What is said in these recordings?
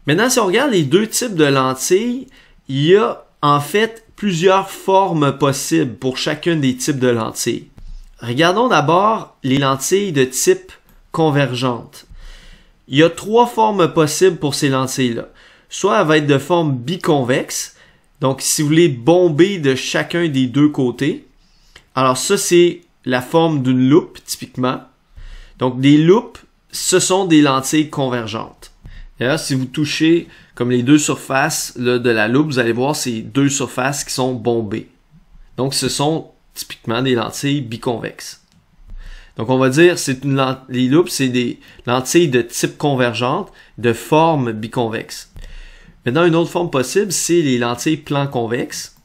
Maintenant, si on regarde les deux types de lentilles, il y a en fait plusieurs formes possibles pour chacun des types de lentilles. Regardons d'abord les lentilles de type convergente. Il y a trois formes possibles pour ces lentilles-là. Soit elle va être de forme biconvexe, donc si vous voulez bomber de chacun des deux côtés. Alors ça, c'est la forme d'une loupe, typiquement. Donc des loupes, ce sont des lentilles convergentes. D'ailleurs, si vous touchez comme les deux surfaces là, de la loupe, vous allez voir ces deux surfaces qui sont bombées. Donc ce sont typiquement des lentilles biconvexes. Donc on va dire les loupes, c'est des lentilles de type convergente, de forme biconvexe. Maintenant, une autre forme possible, c'est les lentilles plan convexes.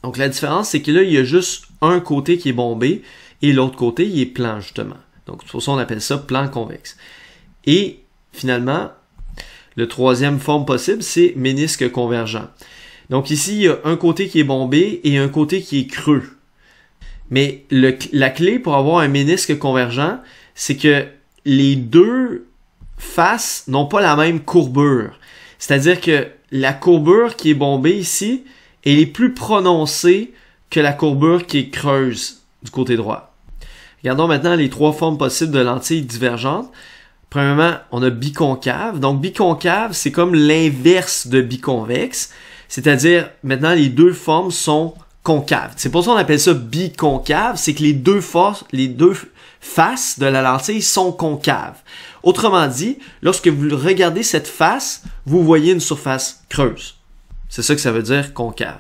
Donc la différence, c'est que là, il y a juste un côté qui est bombé et l'autre côté, il est plan, justement. Donc c'est pour ça qu'on appelle ça plan convexe. Et finalement, le troisième forme possible, c'est ménisque convergent. Donc ici, il y a un côté qui est bombé et un côté qui est creux. Mais la clé pour avoir un ménisque convergent, c'est que les deux faces n'ont pas la même courbure. C'est-à-dire que la courbure qui est bombée ici, elle est plus prononcée que la courbure qui est creuse du côté droit. Regardons maintenant les trois formes possibles de lentilles divergentes. Premièrement, on a biconcave. Donc biconcave, c'est comme l'inverse de biconvexe. C'est-à-dire, maintenant, les deux formes sont concaves. C'est pour ça qu'on appelle ça biconcave, c'est que les deux faces de la lentille sont concaves. Autrement dit, lorsque vous regardez cette face, vous voyez une surface creuse. C'est ça que ça veut dire concave.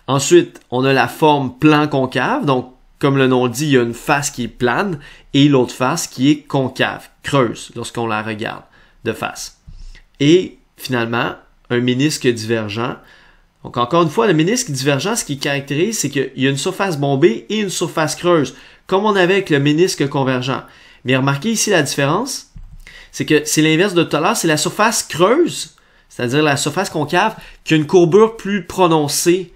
Ensuite, on a la forme plan concave. Donc, comme le nom le dit, il y a une face qui est plane et l'autre face qui est concave, creuse, lorsqu'on la regarde de face. Et finalement, un ménisque divergent. Donc, encore une fois, le ménisque divergent, ce qui caractérise, c'est qu'il y a une surface bombée et une surface creuse, comme on avait avec le ménisque convergent. Mais remarquez ici la différence, c'est que c'est l'inverse de tout à l'heure, c'est la surface creuse, c'est-à-dire la surface concave, qui a une courbure plus prononcée.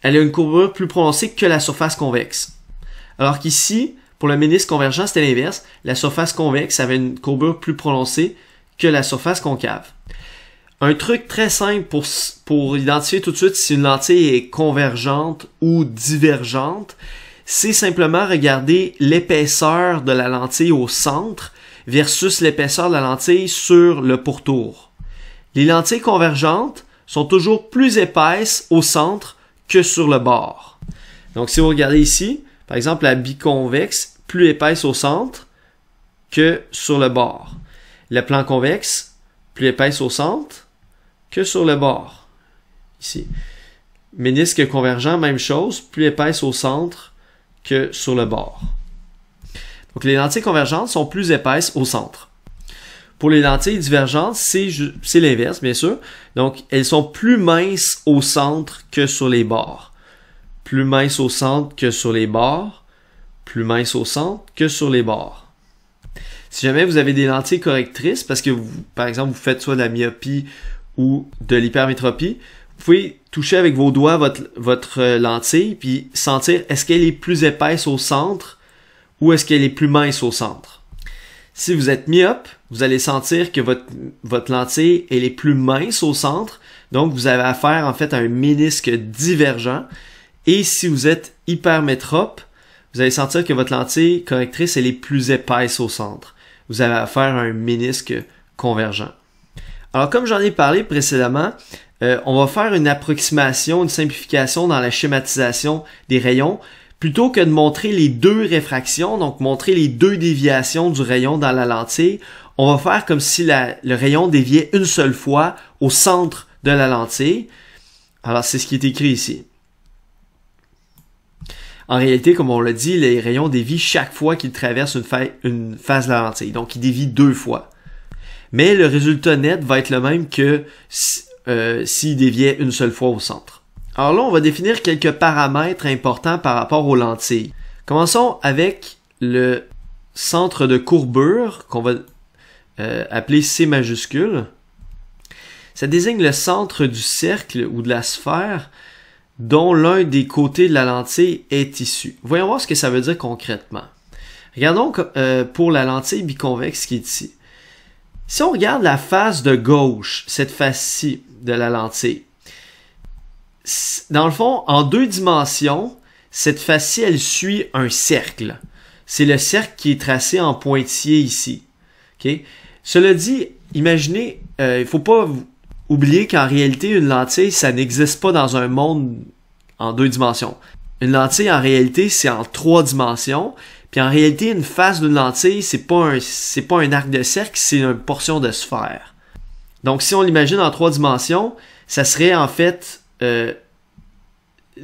Elle a une courbure plus prononcée que la surface convexe. Alors qu'ici, pour le ménisque convergent, c'était l'inverse. La surface convexe avait une courbure plus prononcée que la surface concave. Un truc très simple pour identifier tout de suite si une lentille est convergente ou divergente, c'est simplement regarder l'épaisseur de la lentille au centre versus l'épaisseur de la lentille sur le pourtour. Les lentilles convergentes sont toujours plus épaisses au centre que sur le bord. Donc si vous regardez ici, par exemple la biconvexe, plus épaisse au centre que sur le bord. Le plan convexe, plus épaisse au centre que sur le bord. Ici. Ménisque convergent, même chose, plus épaisse au centre que sur le bord. Donc les lentilles convergentes sont plus épaisses au centre. Pour les lentilles divergentes, c'est l'inverse, bien sûr. Donc, elles sont plus minces au centre que sur les bords. Plus minces au centre que sur les bords. Plus minces au centre que sur les bords. Si jamais vous avez des lentilles correctrices, parce que vous, par exemple, vous faites soit de la myopie ou de l'hypermétropie, vous pouvez toucher avec vos doigts votre lentille puis sentir est-ce qu'elle est plus épaisse au centre ou est-ce qu'elle est plus mince au centre. Si vous êtes myope, vous allez sentir que votre lentille elle est plus mince au centre, donc vous avez affaire en fait à un ménisque divergent. Et si vous êtes hypermétrope, vous allez sentir que votre lentille correctrice elle est plus épaisse au centre. Vous avez affaire à un ménisque convergent. Alors comme j'en ai parlé précédemment, on va faire une approximation, une simplification dans la schématisation des rayons. Plutôt que de montrer les deux réfractions, donc montrer les deux déviations du rayon dans la lentille, on va faire comme si le rayon déviait une seule fois au centre de la lentille. Alors, c'est ce qui est écrit ici. En réalité, comme on l'a dit, les rayons dévient chaque fois qu'ils traversent une face de la lentille. Donc, ils dévient deux fois. Mais le résultat net va être le même que s'il déviait une seule fois au centre. Alors là, on va définir quelques paramètres importants par rapport aux lentilles. Commençons avec le centre de courbure, qu'on va appeler C majuscule. Ça désigne le centre du cercle ou de la sphère dont l'un des côtés de la lentille est issu. Voyons voir ce que ça veut dire concrètement. Regardons pour la lentille biconvexe qui est ici. Si on regarde la face de gauche, cette face-ci de la lentille, dans le fond, en 2 dimensions, cette face-ci, elle suit un cercle. C'est le cercle qui est tracé en pointillé ici. Okay? Cela dit, imaginez, il ne faut pas oublier qu'en réalité, une lentille, ça n'existe pas dans un monde en 2 dimensions. Une lentille, en réalité, c'est en 3 dimensions. Puis en réalité, une face d'une lentille, c'est pas un arc de cercle, c'est une portion de sphère. Donc, si on l'imagine en 3 dimensions, ça serait en fait, dans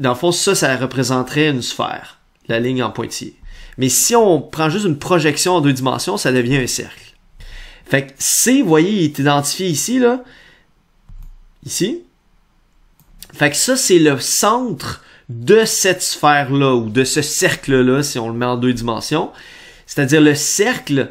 le fond, ça représenterait une sphère, la ligne en pointillé. Mais si on prend juste une projection en 2 dimensions, ça devient un cercle. Fait que C, vous voyez, il est identifié ici, là. Ici. Fait que ça, c'est le centre de cette sphère-là, ou de ce cercle-là, si on le met en 2 dimensions. C'est-à-dire le cercle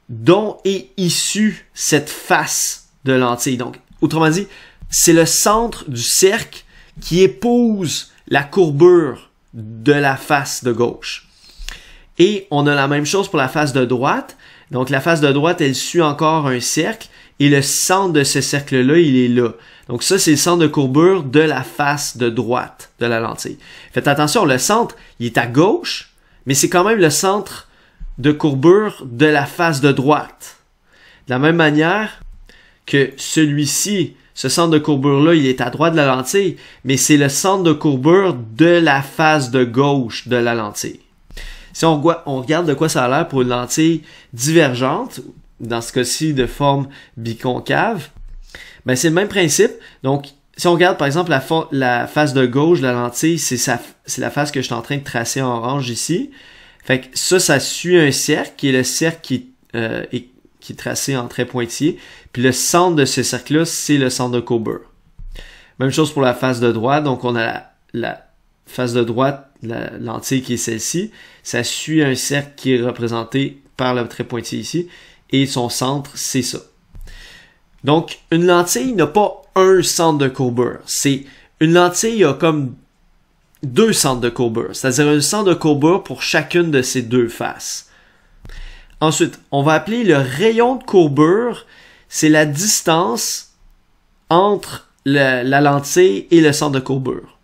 dont est issue cette face de lentille. Donc, autrement dit, c'est le centre du cercle qui épouse la courbure de la face de gauche. Et on a la même chose pour la face de droite. Donc, la face de droite, elle suit encore un cercle. Et le centre de ce cercle-là, il est là. Donc, ça, c'est le centre de courbure de la face de droite de la lentille. Faites attention, le centre, il est à gauche, mais c'est quand même le centre de courbure de la face de droite. De la même manière que celui-ci, ce centre de courbure-là, il est à droite de la lentille, mais c'est le centre de courbure de la face de gauche de la lentille. Si on regarde de quoi ça a l'air pour une lentille divergente, dans ce cas-ci de forme biconcave, ben c'est le même principe. Donc, si on regarde par exemple la face de gauche de la lentille, c'est la face que je suis en train de tracer en orange ici. Fait que ça suit un cercle, qui est le cercle qui est tracé en trait pointillé. Puis le centre de ce cercle-là, c'est le centre de courbure. Même chose pour la face de droite. Donc, on a la face de droite, la lentille qui est celle-ci. Ça suit un cercle qui est représenté par le trait pointillé ici. Et son centre, c'est ça. Donc, une lentille n'a pas un centre de courbure. Une lentille a comme 2 centres de courbure. C'est-à-dire un centre de courbure pour chacune de ces 2 faces. Ensuite, on va appeler le rayon de courbure, c'est la distance entre la lentille et le centre de courbure.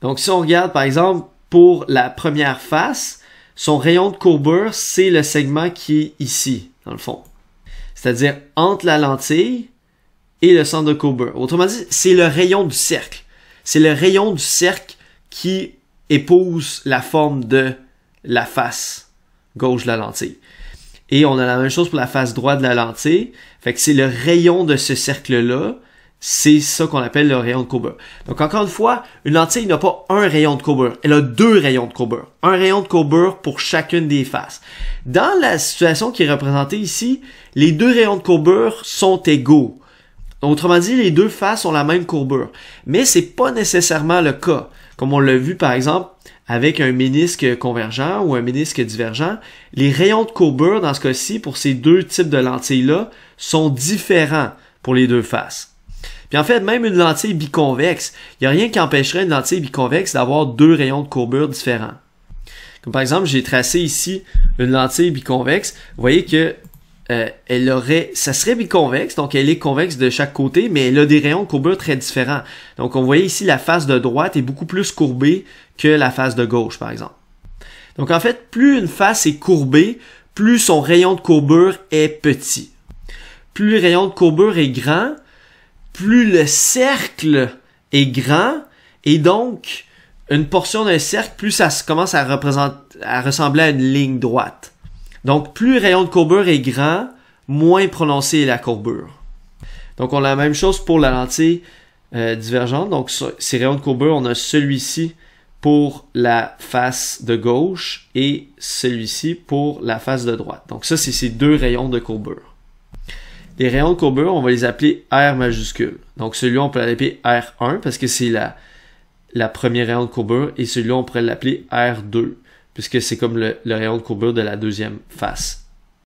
Donc, si on regarde, par exemple, pour la première face, son rayon de courbure, c'est le segment qui est ici, dans le fond. C'est-à-dire entre la lentille et le centre de courbure. Autrement dit, c'est le rayon du cercle. C'est le rayon du cercle qui épouse la forme de la face gauche de la lentille. Et on a la même chose pour la face droite de la lentille. Fait que c'est le rayon de ce cercle-là. C'est ça qu'on appelle le rayon de courbure. Donc, encore une fois, une lentille n'a pas un rayon de courbure. Elle a 2 rayons de courbure. Un rayon de courbure pour chacune des faces. Dans la situation qui est représentée ici, les 2 rayons de courbure sont égaux. Autrement dit, les 2 faces ont la même courbure. Mais c'est pas nécessairement le cas. Comme on l'a vu, par exemple, avec un ménisque convergent ou un ménisque divergent, les rayons de courbure, dans ce cas-ci, pour ces 2 types de lentilles-là, sont différents pour les 2 faces. Puis en fait, même une lentille biconvexe, il n'y a rien qui empêcherait une lentille biconvexe d'avoir 2 rayons de courbure différents. Comme par exemple, j'ai tracé ici une lentille biconvexe. Vous voyez que ça serait biconvexe, donc elle est convexe de chaque côté, mais elle a des rayons de courbure très différents. Donc on voyait ici la face de droite est beaucoup plus courbée que la face de gauche, par exemple. Donc en fait, plus une face est courbée, plus son rayon de courbure est petit. Plus le rayon de courbure est grand, plus le cercle est grand, et donc une portion d'un cercle, plus ça commence à ressembler à une ligne droite. Donc plus le rayon de courbure est grand, moins prononcée est la courbure. Donc on a la même chose pour la lentille divergente. Donc ces rayons de courbure, on a celui-ci pour la face de gauche et celui-ci pour la face de droite. Donc ça, c'est ces 2 rayons de courbure. Les rayons de courbure, on va les appeler R majuscule. Donc celui-là, on peut l'appeler R1 parce que c'est la première rayon de courbure, et celui-là, on pourrait l'appeler R2 puisque c'est comme le rayon de courbure de la deuxième face.